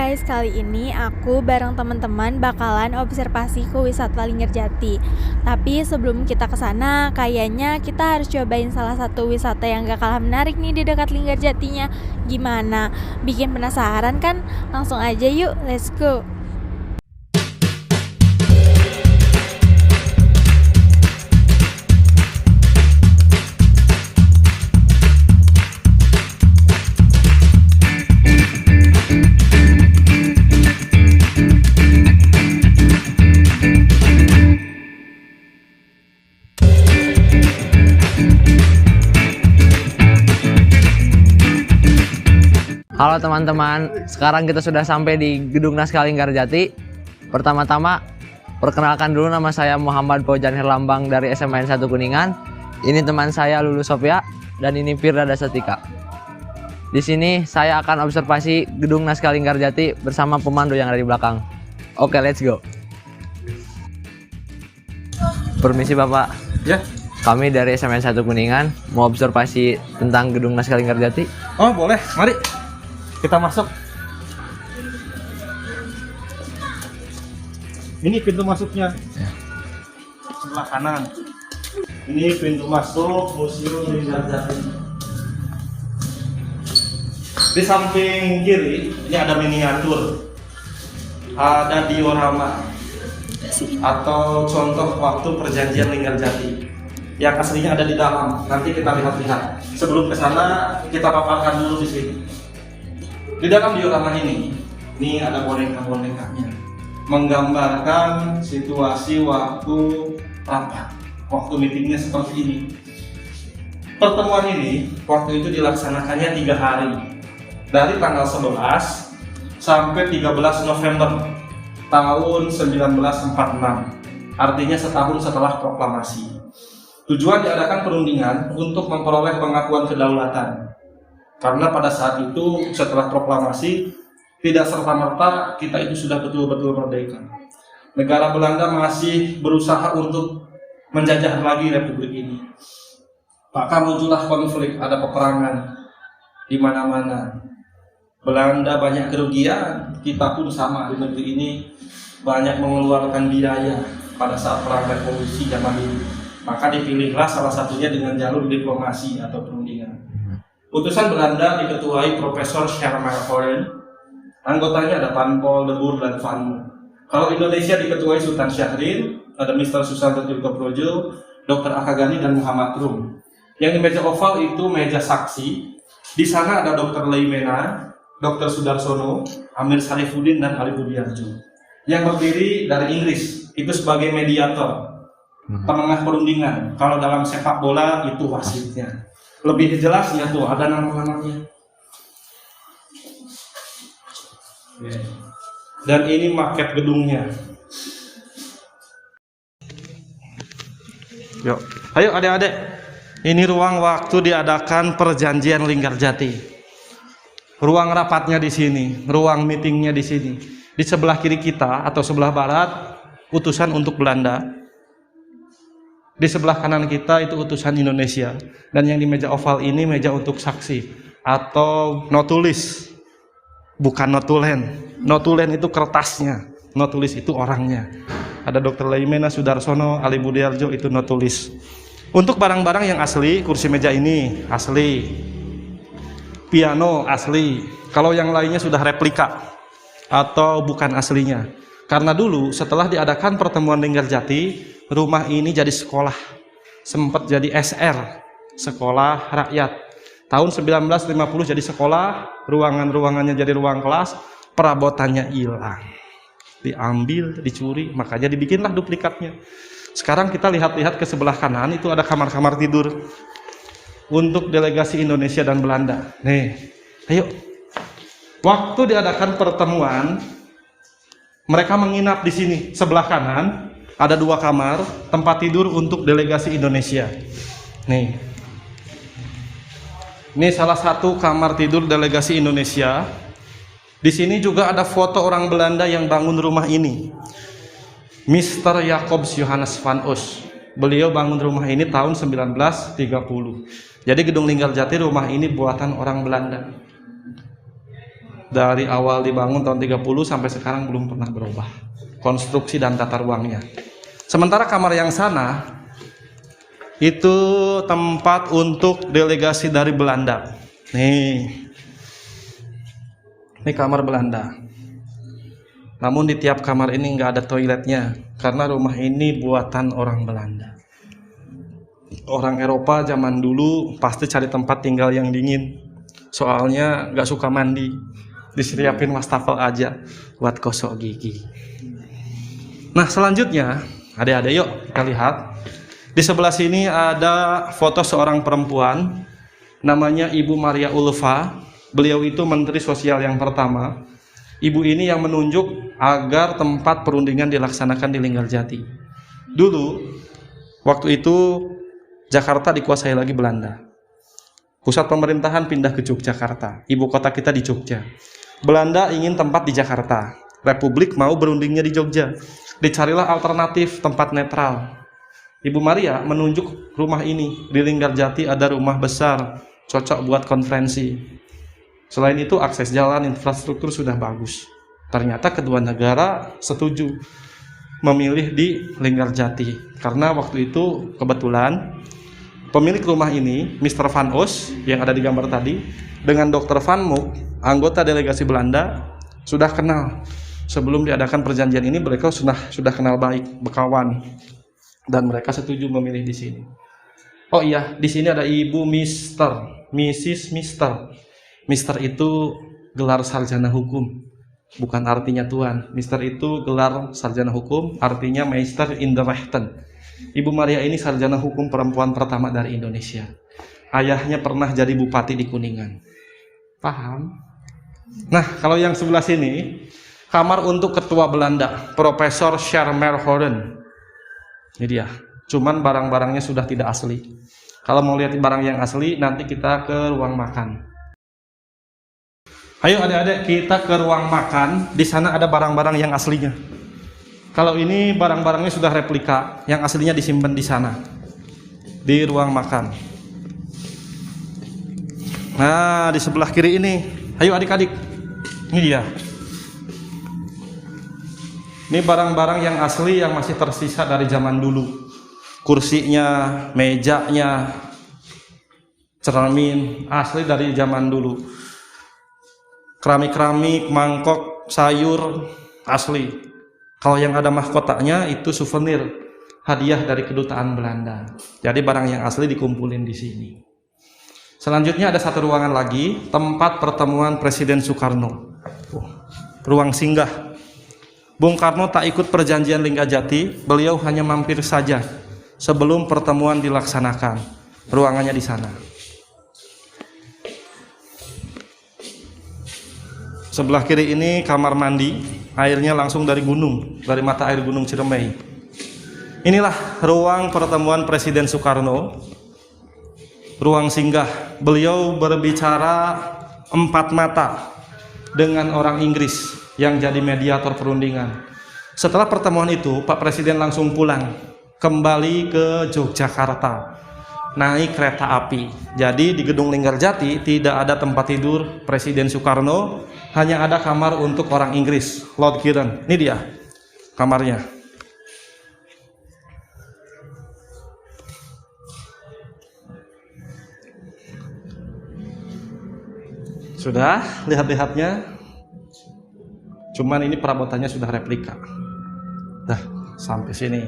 guys, kali ini aku bareng teman-teman bakalan observasi ke wisata Linggarjati. Tapi sebelum kita ke sana, kayaknya kita harus cobain salah satu wisata yang gak kalah menarik nih di dekat Linggarjatinya. Gimana? Bikin penasaran kan? Langsung aja yuk, let's go. Halo teman-teman, sekarang kita sudah sampai di Gedung Naskah Linggarjati. Pertama-tama, perkenalkan dulu, nama saya Muhammad Fauzan Herlambang dari SMAN 1 Kuningan. Ini teman saya Lulu Sofia dan ini Firda Dasatika. Di sini saya akan observasi Gedung Naskah Linggarjati bersama pemandu yang ada di belakang. Oke, let's go. Permisi Bapak. Ya. Kami dari SMAN 1 Kuningan mau observasi tentang Gedung Naskah Linggarjati. Oh, boleh. Mari. Kita masuk. Ini pintu masuknya. Sebelah kanan. Ini pintu masuk Museum Linggarjati. Di samping kiri ini ada miniatur. Ada diorama atau contoh waktu perjanjian Linggarjati. Yang aslinya ada di dalam. Nanti kita lihat-lihat. Sebelum ke sana kita paparkan dulu di sini. Di dalam diorama ini ada boneka-bonekanya, menggambarkan situasi waktu rapat, waktu meetingnya seperti ini. Pertemuan ini waktu itu dilaksanakannya 3 hari, dari tanggal 11 sampai 13 November tahun 1946, artinya setahun setelah proklamasi. Tujuan diadakan perundingan untuk memperoleh pengakuan kedaulatan. Karena pada saat itu setelah proklamasi tidak serta-merta kita itu sudah betul-betul merdeka. Negara Belanda masih berusaha untuk menjajah lagi republik ini. Maka muncullah konflik, ada peperangan di mana-mana. Belanda banyak kerugian, kita pun sama di negeri ini banyak mengeluarkan biaya pada saat perang revolusi zaman itu. Maka dipilihlah salah satunya dengan jalur diplomasi atau perundingan. Utusan Belanda diketuai Profesor Sherman Horen, anggotanya ada Van Paul, De Boer, dan Van Moon. Kalau Indonesia diketuai Sultan Syahrir, ada Mr. Susanto Tirtoprojo, Dr. Akagani, dan Muhammad Rum. Yang di meja oval itu meja saksi. Di sana ada Dr. Leimena, Dr. Sudarsono, Amir Sarifuddin, dan Ali Budiarjo. Yang berdiri dari Inggris, itu sebagai mediator, penengah perundingan. Kalau dalam sepak bola itu wasitnya. Lebih jelasnya tuh ada nama-namanya. Dan ini maket gedungnya. Yuk, ayo adik-adik. Ini ruang waktu diadakan perjanjian Linggarjati. Ruang rapatnya di sini, ruang meetingnya di sini. Di sebelah kiri kita atau sebelah barat utusan untuk Belanda. Di sebelah kanan kita itu utusan Indonesia. Dan yang di meja oval ini meja untuk saksi atau notulis. Bukan notulen. Notulen itu kertasnya, notulis itu orangnya. Ada Dr. Leimena, Sudarsono, Ali Budiarjo, itu notulis. Untuk barang-barang yang asli, kursi meja ini asli. Piano asli. Kalau yang lainnya sudah replika atau bukan aslinya. Karena dulu setelah diadakan pertemuan Linggarjati, rumah ini jadi sekolah, sempat jadi SR, sekolah rakyat. Tahun 1950 jadi sekolah, ruangan-ruangannya jadi ruang kelas, perabotannya hilang, diambil, dicuri, makanya dibikinlah duplikatnya. Sekarang kita lihat-lihat ke sebelah kanan, itu ada kamar-kamar tidur untuk delegasi Indonesia dan Belanda. Nih, ayo. Waktu diadakan pertemuan, mereka menginap di sini. Sebelah kanan ada 2 kamar tempat tidur untuk delegasi Indonesia. Nih, ini salah satu kamar tidur delegasi Indonesia. Di sini juga ada foto orang Belanda yang bangun rumah ini, Mr. Jacobs Johannes van Os. Beliau bangun rumah ini tahun 1930. Jadi Gedung Linggarjati rumah ini buatan orang Belanda. dari awal dibangun tahun 30 sampai sekarang belum pernah berubah konstruksi dan tata ruangnya. Sementara kamar yang sana itu tempat untuk delegasi dari Belanda. Ini kamar Belanda. Namun di tiap kamar ini nggak ada toiletnya karena rumah ini buatan orang Belanda. Orang Eropa zaman dulu pasti cari tempat tinggal yang dingin. Soalnya nggak suka mandi, disiapin wastafel aja buat gosok gigi. Nah selanjutnya, adik-adik yuk kita lihat. Di sebelah sini ada foto seorang perempuan, namanya Ibu Maria Ulfa. Beliau itu Menteri Sosial yang pertama. Ibu ini yang menunjuk agar tempat perundingan dilaksanakan di Linggarjati. Dulu, waktu itu Jakarta dikuasai lagi Belanda. Pusat pemerintahan pindah ke Yogyakarta. Ibu kota kita di Jogja. Belanda ingin tempat di Jakarta. Republik mau berundingnya di Jogja. Dicarilah alternatif tempat netral. Ibu Maria menunjuk rumah ini. Di Linggarjati ada rumah besar, cocok buat konferensi. Selain itu akses jalan, infrastruktur sudah bagus. Ternyata kedua negara setuju memilih di Linggarjati. Karena waktu itu kebetulan pemilik rumah ini, Mr. Van Os, yang ada di gambar tadi, dengan Dr. Van Mook, anggota delegasi Belanda, sudah kenal. Sebelum diadakan perjanjian ini, mereka sudah kenal baik, berkawan. Dan mereka setuju memilih di sini. Oh iya, di sini ada Ibu Mr., Mrs. Mr. Mister itu gelar sarjana hukum, bukan artinya tuan. Mister itu gelar sarjana hukum, artinya Meister in the Rechten. Ibu Maria ini sarjana hukum perempuan pertama dari Indonesia. Ayahnya pernah jadi bupati di Kuningan. Paham? Nah, kalau yang sebelah sini, kamar untuk ketua Belanda, Profesor Schermerhorn. Ini dia. Cuman barang-barangnya sudah tidak asli. Kalau mau lihat barang yang asli, nanti kita ke ruang makan. Ayo adik-adik kita ke ruang makan. Di sana ada barang-barang yang aslinya. Kalau ini barang-barangnya sudah replika, yang aslinya disimpan di sana, di ruang makan. Nah, di sebelah kiri ini, ayo adik-adik, ini dia. Ini barang-barang yang asli yang masih tersisa dari zaman dulu. Kursinya, mejanya, cermin, asli dari zaman dulu. Keramik-keramik, mangkok, sayur, asli. Kalau yang ada mahkotanya itu souvenir, hadiah dari kedutaan Belanda. Jadi barang yang asli dikumpulin di sini. Selanjutnya ada satu ruangan lagi, tempat pertemuan Presiden Soekarno. Ruang singgah. Bung Karno tak ikut perjanjian Linggarjati, beliau hanya mampir saja sebelum pertemuan dilaksanakan. Ruangannya di sana. Sebelah kiri ini kamar mandi, airnya langsung dari gunung, dari mata air Gunung Ciremai. Inilah ruang pertemuan Presiden Soekarno, ruang singgah. Beliau berbicara empat mata dengan orang Inggris yang jadi mediator perundingan. Setelah pertemuan itu, Pak Presiden langsung pulang, kembali ke Yogyakarta, naik kereta api. Jadi di gedung Linggarjati tidak ada tempat tidur Presiden Soekarno, hanya ada kamar untuk orang Inggris, Lord Kiron. Ini dia kamarnya. Sudah lihat-lihatnya. Cuman ini perabotannya sudah replika. Dah sampai sini.